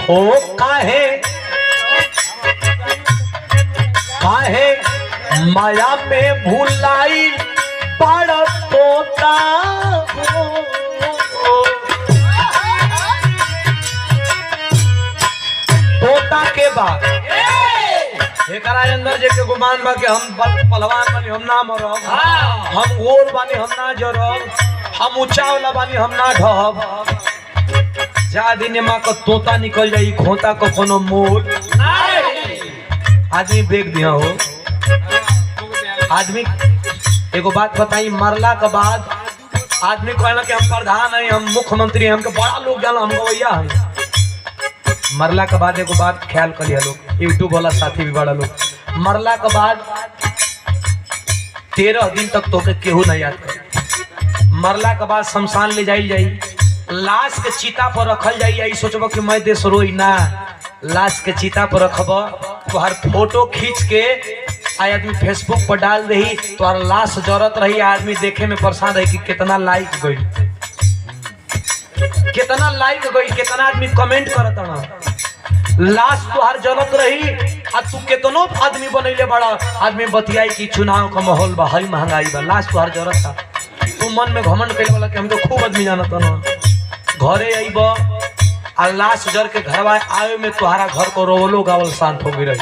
हो काहे काहे माया में भुलाई पड़ तोता हो। तोता के बाद एकरा अंदर जे के गुमान बा के हम पहलवान बानी हम ना मरब, हम गोर बानी हम ना जरब, हम ऊंचा वाला बानी हम ना ढहब। जा दिन माँ का तोता निकल जाई खोता को कोनो मोल आदमी बेच दिया हो। आदमी एगो बात बताई, मरला के बाद आदमी कहला कि हम प्रधान है, हम मुख्यमंत्री हैं, हमके बड़ा लोग जाना, हम गवैया है। मरला के बाद एगो बात ख्याल करिए लोग, यूट्यूब वाला साथी भी बड़ा लोग, मरला के बाद 13 दिन तक तोके केहू नहीं याद कर। मरला के बाद शमशान ले जाइल जाई, लाश के चिता पर रखल जाई। यही सोचब कि मैं देश रोई ना, लाश के चिता पर रखब, तुहार फोटो खींच के आदमी फेसबुक पर डाल दही, तुहार लाश जरत रही, आदमी देखे में परेशान रही कि कितना लाइक गई, कितना लाइक गई, कितना आदमी कमेंट करत ना। लाश तुहार जरत रही आ तू कितनो आदमी बनैले बड़ा, आदमी बतियाई कि चुनाव का माहौल बा, हई महंगाई बा, लाश तुहार जरत था, तू मन में घमंड कइले वाला कि हम तो खूब आदमी जानत ना। घरे आईब आ लाश जर के घरवा आवे में तुहारा घर को रोवलो गावल शांत हो गई रही।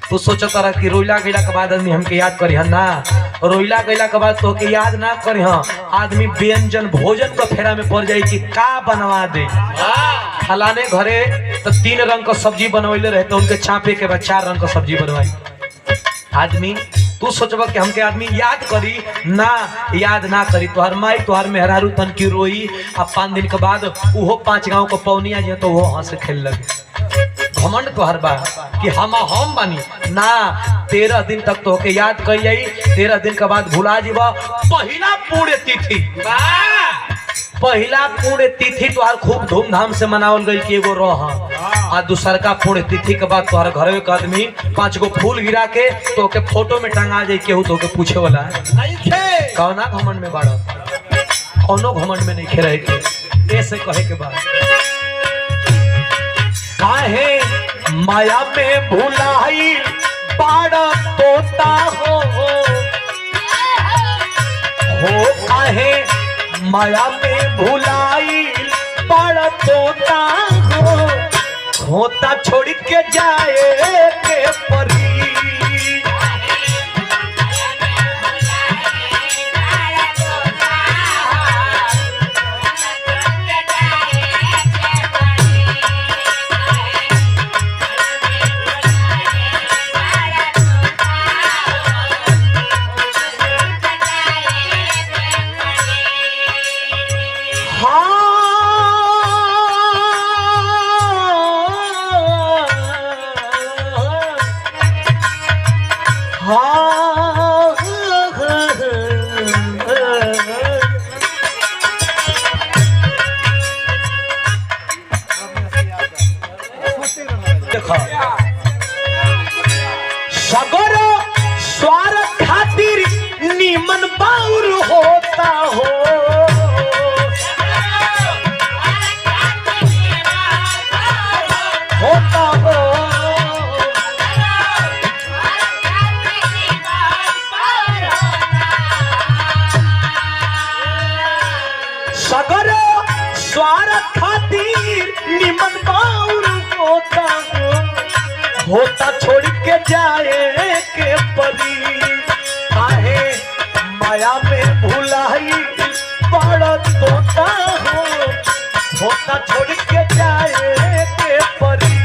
तू सोचत रहा कि रोइला गईला के बाद आदमी हमके याद करी ना, रोइला गईला के बाद तो के याद ना करी। आदमी व्यंजन भोजन का फेरा में पड़ जाई कि का बनवा दे। फलाने घरे तो 3 रंग का सब्जी बनवैले रहे तो उनके छापे के बाद 4 रंग का सब्जी बनवाई। आदमी तू सोचब कि हमके आदमी याद करी ना, याद ना करी। तुहार माई तुहार मेहरारू तन की रोई आ 5 दिन के बाद उहो 5 गांव को पौनिया जे तो वो हंस खेल लगे। घमंड तुहार बा कि हम बानी ना। 13 दिन तक तो के याद कर जाई, 13 दिन के बाद भुला जीवा। पहिला पुण्य तिथि, पहिला पुण्य तिथि तुहार खूब धूमधाम से मनावल गई कि एगो रह आ दूसर का पुण्य तिथि के बाद तुहार घर के आदमी 5 गो फूल गिरा के तो के फोटो में टंगा जाए, केहू तो के पूछे वाला कौना घमंड में बाड़ा, कौनो घमंड में नहीं खेरे के। ऐसे कहे के बाद काहे माया में भुलाई पाड़ा तोता हो काहे माया में भुलाई पाड़ा तोता हो। होता छोड़ के जाए के परी, सगर स्वार्थ खातिर नीमन बाउर होता हो। होता हो सगर स्वार्थ खातिर नीमन बाउर होता हो। होता छोड़ के जाए के परी, काहे माया में भुलाई बड़ा तोता हो। होता छोड़ के जाए के परी,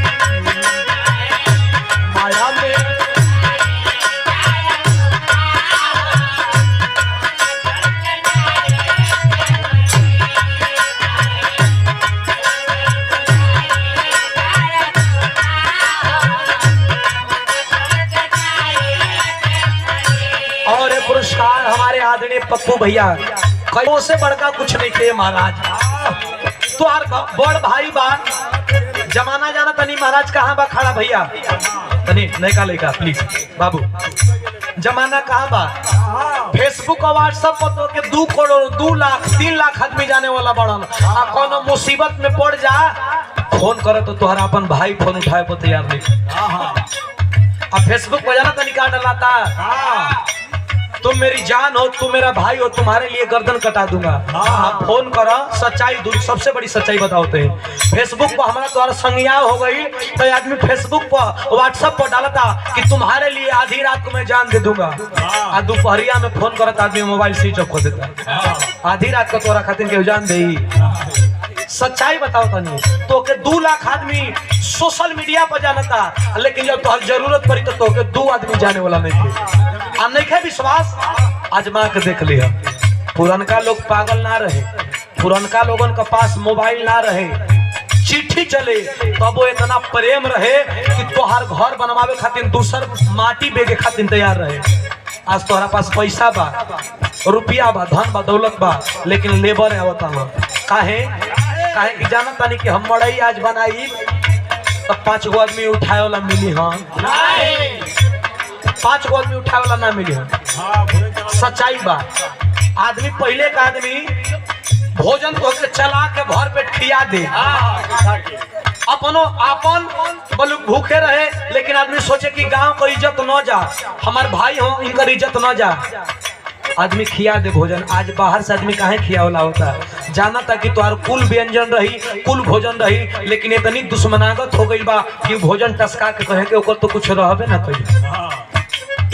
माया में पुरस्कार हमारे आदरणीय पप्पू भैया, कईयों से बड़का कुछ नहीं थे महाराज। तुहार बड़ भाई बा, जमाना जाना तनी महाराज कहाँ बा खड़ा भैया, तनी नयका लड़का प्लीज बाबू, जमाना कहाँ बा। फेसबुक और व्हाट्सएप पर तो के 2 करोड़ 2 लाख 3 लाख आदमी जाने वाला बड़न, आ कोनो मुसीबत में पड़ जा फोन करो तो तुम्हारा अपन भाई फोन उठाए पर तैयार नहीं। अब फेसबुक पर जाना तो निकाल डलाता, तुम मेरी जान हो, तुम मेरा भाई हो, तुम्हारे लिए गर्दन कटा दूंगा। आप फोन करो, सच्चाई दूर, सबसे बड़ी सच्चाई बताते हैं। फेसबुक पर हमारा तुम्हारा संज्ञा हो गई तो आदमी फेसबुक पर व्हाट्सएप पर डालता कि तुम्हारे लिए आधी रात को मैं जान दे दूंगा, और दोपहरिया में फोन करता आदमी मोबाइल स्विच ऑफ कर देता। आधी रात को तोरा खातिर के जान दे। सच्चाई बताओ तनी, तो के 2 लाख आदमी सोशल मीडिया पर जानता, लेकिन जब तोहर जरूरत पड़ी तो के 2 आदमी जाने वाला नहीं थे। आ नहीं है विश्वास, आजमा के देख लिया। पुरनका लोग पागल ना रहे, पुरनका लोगन के पास मोबाइल ना रहे, चिट्ठी चले तब वो इतना प्रेम रहे कि तोहर घर बनवावे खातिर दूसर माटी बेगे खातिर तैयार रहे। आज तोहरा पास पैसा बा, रुपया बा, धन बा, दौलत बा, लेकिन लेबर है आवता काहे काहे कि जाना तानी कि हम मड़ई आज बनाई तो 5 गो आदमी उठाए वाला मिली। हाँ 5 गो आदमी उठाए वाला ना मिली। हाँ सच्चाई बा। आदमी पहले का आदमी भोजन को चला के भर पेट खिया दे, अपनो अपन बलु भूखे रहे, लेकिन आदमी सोचे कि गांव को इज्जत न जा, हमारे भाई हो इनकर इज्जत न जा, आदमी खिया दे भोजन। आज बाहर से आदमी काहे खिया वाला होता है, जाना था कि तुम्हार कुल व्यंजन रही, कुल भोजन रही, लेकिन इतनी दुश्मनागत हो गई बा कि भोजन टसका के कहे के ओकर तो कुछ रहबे ना कही।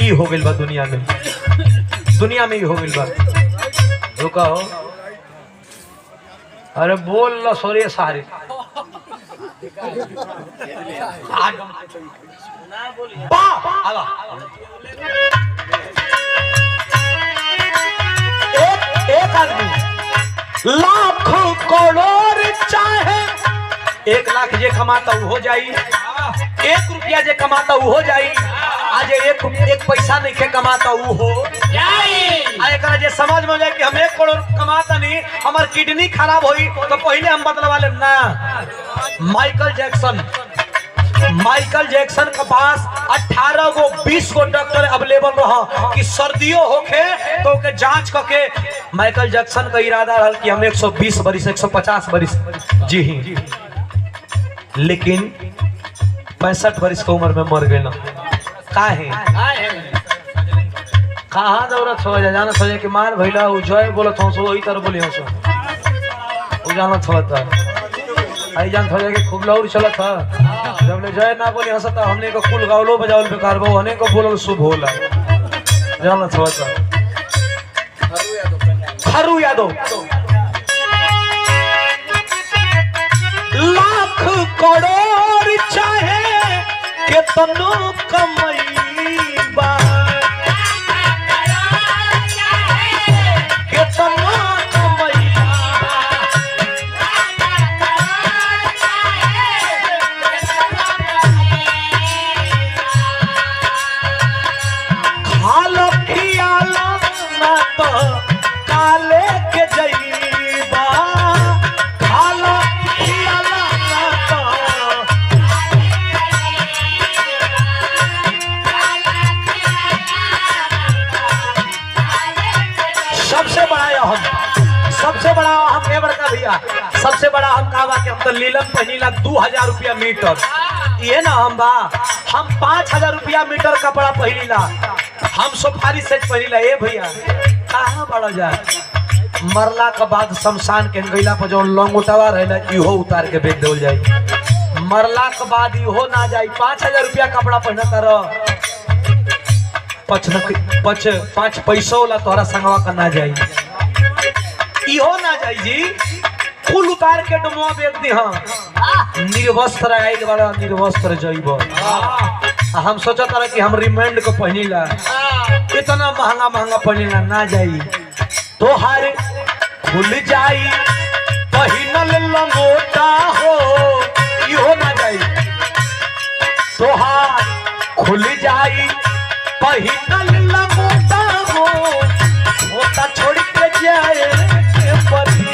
ई हो गई बा दुनिया में, दुनिया में ही हो गई बा। रुका हो, अरे बोल लो सोरे सारे एक आदमी लाख करोड़ चाहे 1 लाख जे कमाता वो हो जाई, 1 रुपया जे कमाता वो हो जाई। आज एक पैसा नहीं के कमाता वो हो जाई। जे समझ में हो जाए कि हम 1 करोड़ कमाता नहीं, हमार किडनी खराब हुई तो पहले हम बदलवा ले ना। माइकल जैक्सन के पास 18 गो 20 गो डॉक्टर अवेलेबल रहा कि सर्दियों होके तो के जांच करके माइकल जैक्सन का इरादा रहा कि हम 120 बरिस 150 बरिस जी ही, लेकिन 65 बरिस की उम्र में मर गए ना। काहे कहाँ जरूरत हो जाए, जाना सोचे कि मार भैला जय बोलत हूँ सो वही तरह बोली हूँ सो वो जाना था आई जान थोड़ा के खूब लौर चलत था, जब ले जय ना बोली हंसता हमने को कुल गावलो बजावल बेकार बो हने को बोलल शुभ होला। जाना था थारू यादव लाख करोड़ चाहे केतनो कमईबा, केतनो कमईबा, खालो खियालो ना तो काले के जईबा, खालो खियालो ना तो। सबसे बड़ा हम ए बड़का भैया, सबसे बड़ा हम कहा कि हम तो नीलम पहिला 2000 रुपया मीटर, ये ना हम बा हम 5000 रुपया मीटर कपड़ा पहिला, हम सोफारी सेट पहिला। ए भैया कहाँ बड़ा जाए, मरला के बाद शमशान के गैला पर जो लंगोटवा रहे इहो उतार के बेच देल जाए, मरला के बाद इहो ना जाए। 5000 रुपया कपड़ा पहना तर 5 पैसों वाला तोहरा संगवा का ना जाई, इहो ना जाई जी। कुल उतार के डुमवा बेच दी। हाँ निर्वस्त्र आइल बड़ा, निर्वस्त्र जइब। हम सोचा था कि हम रिमांड को पहनीला, इतना महंगा महंगा पहनीला ना जाई। तोहार खुल जाई पहिनल लंगोटा हो, इहो ना जाई। तोहार खुल जाई पहिनल लंगोटा हो, होता छोड़ के जाए के पति।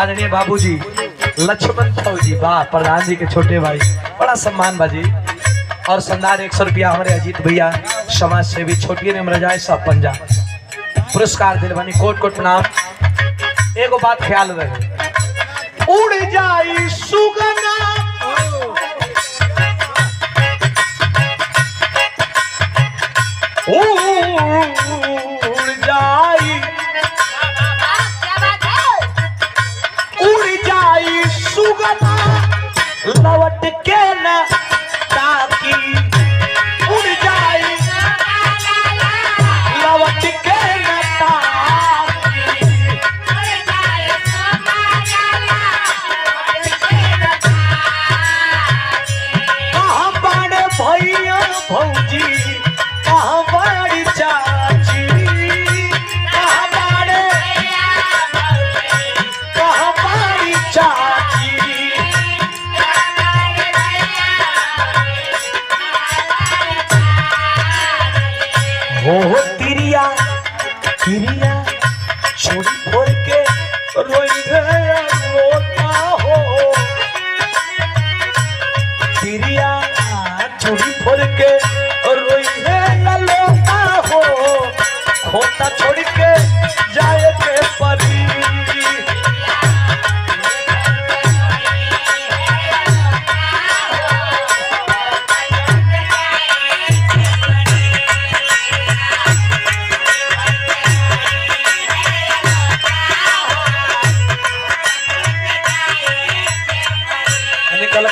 आदरणीय बाबूजी लक्ष्मण फौजी वाह प्रधान जी के छोटे भाई बड़ा सम्मान बाजी और शानदार 100 रुपया हमारे अजीत भैया समाज सेवी छोटी ने रजाए सब पंजा पुरस्कार दिलवानी कोट कोट प्रणाम। एगो बात ख्याल रहे उड़ जाई सुगना लौट के न ताकि उड़ जाए लौट के न ताकि कहाँ बड़े भैया भौजी कहाँ बड़ी चाची कहाँ बड़े कहाँ बड़ी चाची हो तिरिया तिरिया छोड़ी फोड़ के रोई रोता हो तिरिया छोड़ी फोड़ के रोई लोता हो खोता छोड़ के जाए के परी निकल